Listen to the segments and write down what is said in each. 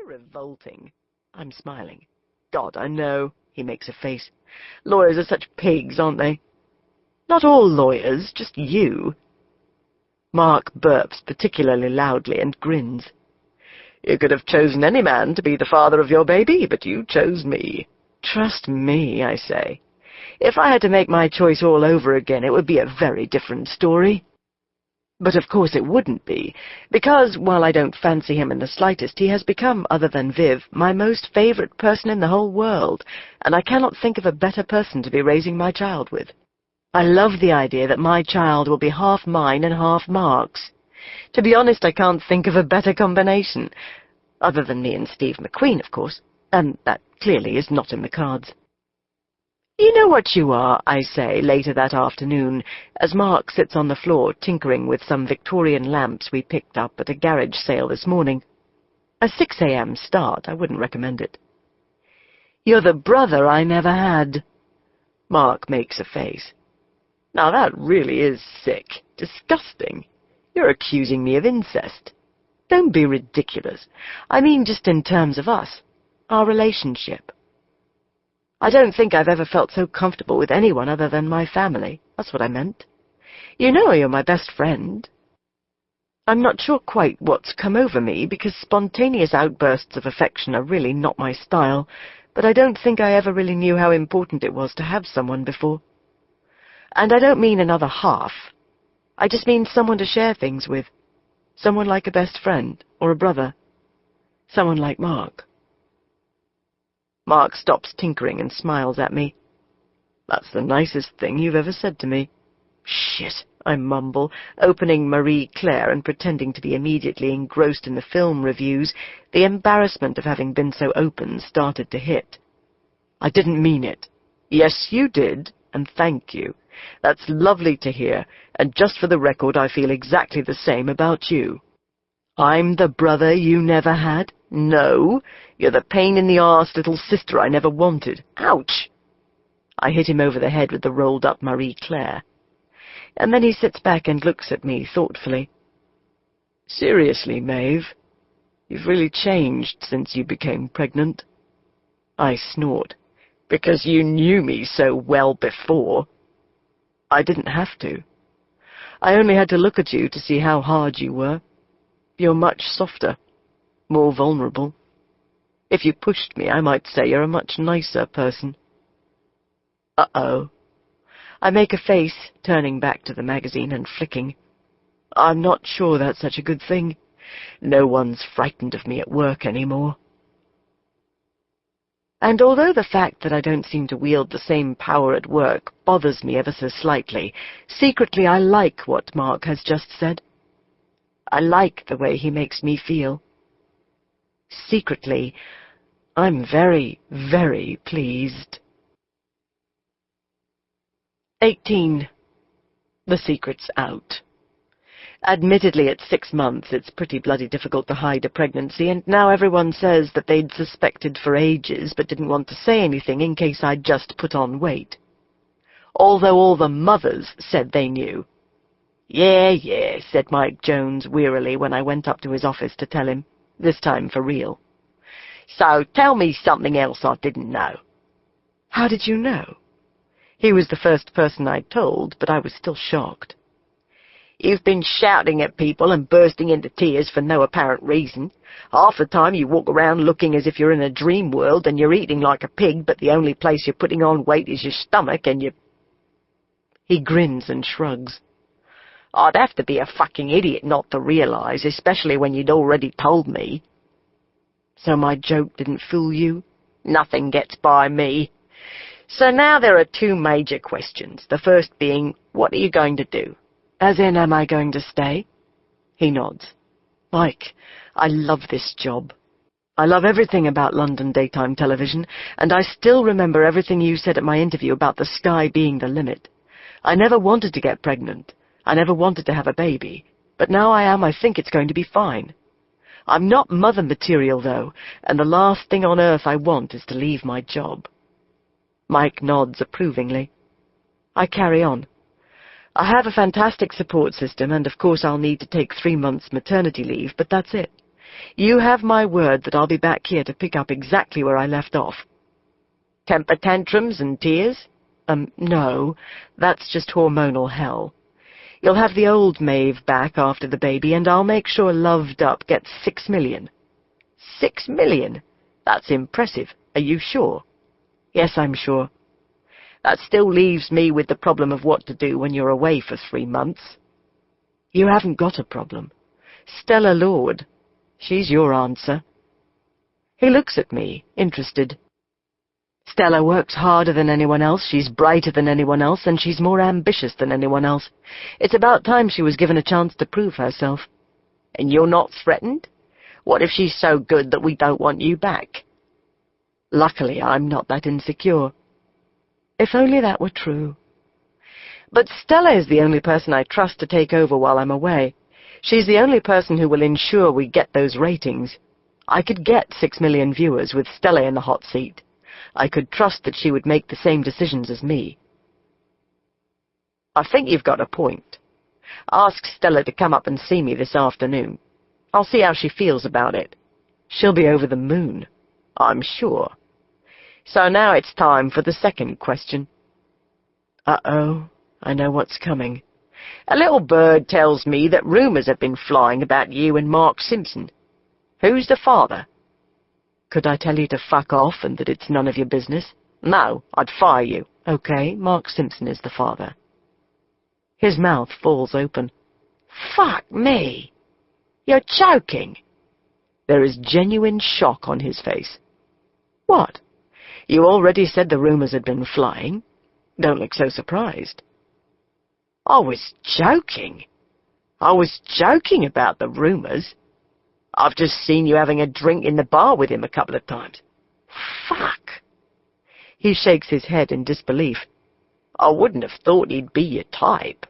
revolting. I'm smiling. God, I know. He makes a face. Lawyers are such pigs, aren't they? Not all lawyers, just you. Mark burps particularly loudly and grins. You could have chosen any man to be the father of your baby, but you chose me. Trust me, I say. If I had to make my choice all over again, it would be a very different story. But of course it wouldn't be, because, while I don't fancy him in the slightest, he has become, other than Viv, my most favourite person in the whole world, and I cannot think of a better person to be raising my child with. I love the idea that my child will be half mine and half Mark's. To be honest, I can't think of a better combination, other than me and Steve McQueen, of course, and that clearly is not in the cards. You know what you are, I say, later that afternoon, as Mark sits on the floor tinkering with some Victorian lamps we picked up at a garage sale this morning. A 6 a.m. start, I wouldn't recommend it. You're the brother I never had. Mark makes a face. Now that really is sick. Disgusting. You're accusing me of incest. Don't be ridiculous. I mean just in terms of us, our relationship. I don't think I've ever felt so comfortable with anyone other than my family. That's what I meant. You know you're my best friend. I'm not sure quite what's come over me, because spontaneous outbursts of affection are really not my style, but I don't think I ever really knew how important it was to have someone before. And I don't mean another half. I just mean someone to share things with. Someone like a best friend, or a brother. Someone like Mark. Mark stops tinkering and smiles at me. That's the nicest thing you've ever said to me. Shit, I mumble, opening Marie Claire and pretending to be immediately engrossed in the film reviews. The embarrassment of having been so open started to hit. I didn't mean it. Yes, you did, and thank you. That's lovely to hear, and just for the record, I feel exactly the same about you. I'm the brother you never had? No, you're the pain-in-the-arse little sister I never wanted. Ouch! I hit him over the head with the rolled-up Marie Claire. And then he sits back and looks at me thoughtfully. Seriously, Maeve, you've really changed since you became pregnant. I snort. Because you knew me so well before. I didn't have to. I only had to look at you to see how hard you were. You're much softer, more vulnerable. If you pushed me, I might say you're a much nicer person. Uh-oh. I make a face, turning back to the magazine and flicking. I'm not sure that's such a good thing. No one's frightened of me at work anymore. And although the fact that I don't seem to wield the same power at work bothers me ever so slightly, secretly I like what Mark has just said. I like the way he makes me feel. Secretly, I'm very, very pleased. 18. The secret's out. Admittedly, at 6 months, it's pretty bloody difficult to hide a pregnancy, and now everyone says that they'd suspected for ages but didn't want to say anything in case I'd just put on weight. Although all the mothers said they knew. Yeah, said Mike Jones wearily when I went up to his office to tell him, this time for real. So tell me something else I didn't know. How did you know? He was the first person I'd told, but I was still shocked. You've been shouting at people and bursting into tears for no apparent reason. Half the time you walk around looking as if you're in a dream world and you're eating like a pig, but the only place you're putting on weight is your stomach and you... He grins and shrugs. I'd have to be a fucking idiot not to realize, especially when you'd already told me. So my joke didn't fool you? Nothing gets by me. So now there are 2 major questions. The first being, what are you going to do? As in, am I going to stay? He nods. Mike, I love this job. I love everything about London daytime television, and I still remember everything you said at my interview about the sky being the limit. I never wanted to get pregnant. I never wanted to have a baby. But now I am, I think it's going to be fine. I'm not mother material, though, and the last thing on earth I want is to leave my job. Mike nods approvingly. I carry on. I have a fantastic support system, and of course I'll need to take 3 months maternity leave, but that's it. You have my word that I'll be back here to pick up exactly where I left off. Temper tantrums and tears? No, that's just hormonal hell. You'll have the old Maeve back after the baby, and I'll make sure Loved Up gets 6 million. 6 million? That's impressive. Are you sure? Yes, I'm sure. That still leaves me with the problem of what to do when you're away for 3 months. You haven't got a problem. Stella Lord. She's your answer. He looks at me, interested. Stella works harder than anyone else, she's brighter than anyone else, and she's more ambitious than anyone else. It's about time she was given a chance to prove herself. And you're not threatened? What if she's so good that we don't want you back? Luckily, I'm not that insecure. If only that were true. But Stella is the only person I trust to take over while I'm away. She's the only person who will ensure we get those ratings. I could get 6 million viewers with Stella in the hot seat. I could trust that she would make the same decisions as me. I think you've got a point. Ask Stella to come up and see me this afternoon. I'll see how she feels about it. She'll be over the moon, I'm sure. So now it's time for the second question. Uh-oh, I know what's coming. A little bird tells me that rumours have been flying about you and Mark Simpson. Who's the father? Could I tell you to fuck off and that it's none of your business? No, I'd fire you. Okay, Mark Simpson is the father. His mouth falls open. Fuck me! You're joking! There is genuine shock on his face. What? You already said the rumours had been flying. Don't look so surprised. I was joking. I was joking about the rumours. I've just seen you having a drink in the bar with him a couple of times. Fuck! He shakes his head in disbelief. I wouldn't have thought he'd be your type.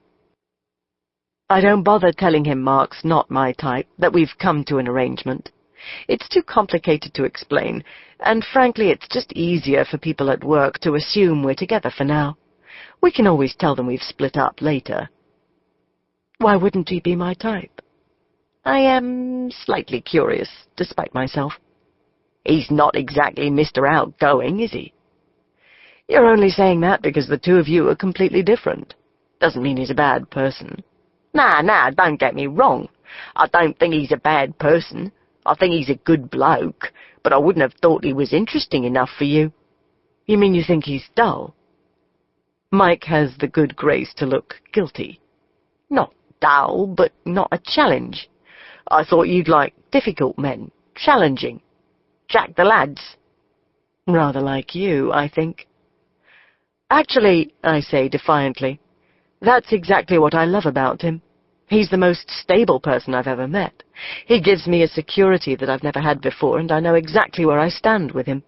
I don't bother telling him Mark's not my type, that we've come to an arrangement. It's too complicated to explain, and frankly it's just easier for people at work to assume we're together for now. We can always tell them we've split up later. Why wouldn't he be my type? I am slightly curious, despite myself. He's not exactly Mr. Outgoing, is he? You're only saying that because the two of you are completely different. Doesn't mean he's a bad person. Nah, don't get me wrong. I don't think he's a bad person. I think he's a good bloke, but I wouldn't have thought he was interesting enough for you. You mean you think he's dull? Mike has the good grace to look guilty. Not dull, but not a challenge. I thought you'd like difficult men, challenging. Jack the lads. Rather like you, I think. Actually, I say defiantly, that's exactly what I love about him. He's the most stable person I've ever met. He gives me a security that I've never had before, and I know exactly where I stand with him.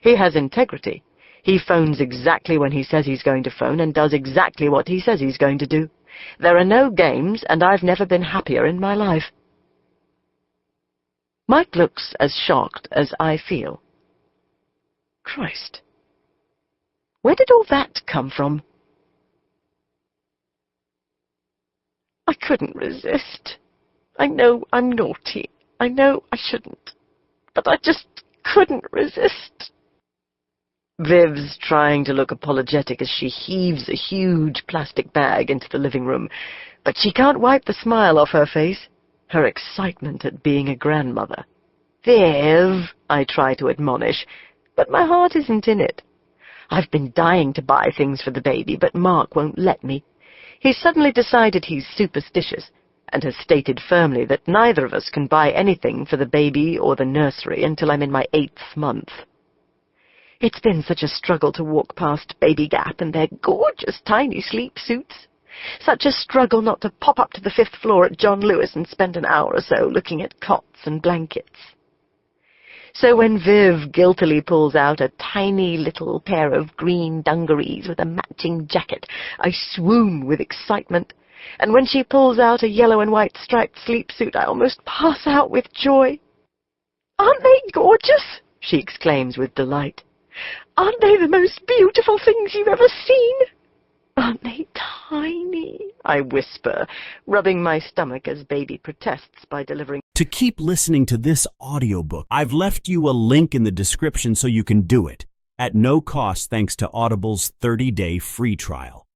He has integrity. He phones exactly when he says he's going to phone and does exactly what he says he's going to do. There are no games, and I've never been happier in my life. Mike looks as shocked as I feel. Christ. Where did all that come from? I couldn't resist. I know I'm naughty. I know I shouldn't. But I just couldn't resist. Viv's trying to look apologetic as she heaves a huge plastic bag into the living room, but she can't wipe the smile off her face, her excitement at being a grandmother. Viv, I try to admonish, but my heart isn't in it. I've been dying to buy things for the baby, but Mark won't let me. He's suddenly decided he's superstitious, and has stated firmly that neither of us can buy anything for the baby or the nursery until I'm in my 8th month. It's been such a struggle to walk past Baby Gap and their gorgeous tiny sleep suits. Such a struggle not to pop up to the 5th floor at John Lewis and spend an hour or so looking at cots and blankets. So when Viv guiltily pulls out a tiny little pair of green dungarees with a matching jacket, I swoon with excitement, and when she pulls out a yellow and white striped sleep suit, I almost pass out with joy. "Aren't they gorgeous?" she exclaims with delight. "Aren't they the most beautiful things you've ever seen?" Aren't they tiny? I whisper, rubbing my stomach as Baby protests by delivering. To keep listening to this audiobook, I've left you a link in the description so you can do it, at no cost thanks to Audible's 30-day free trial.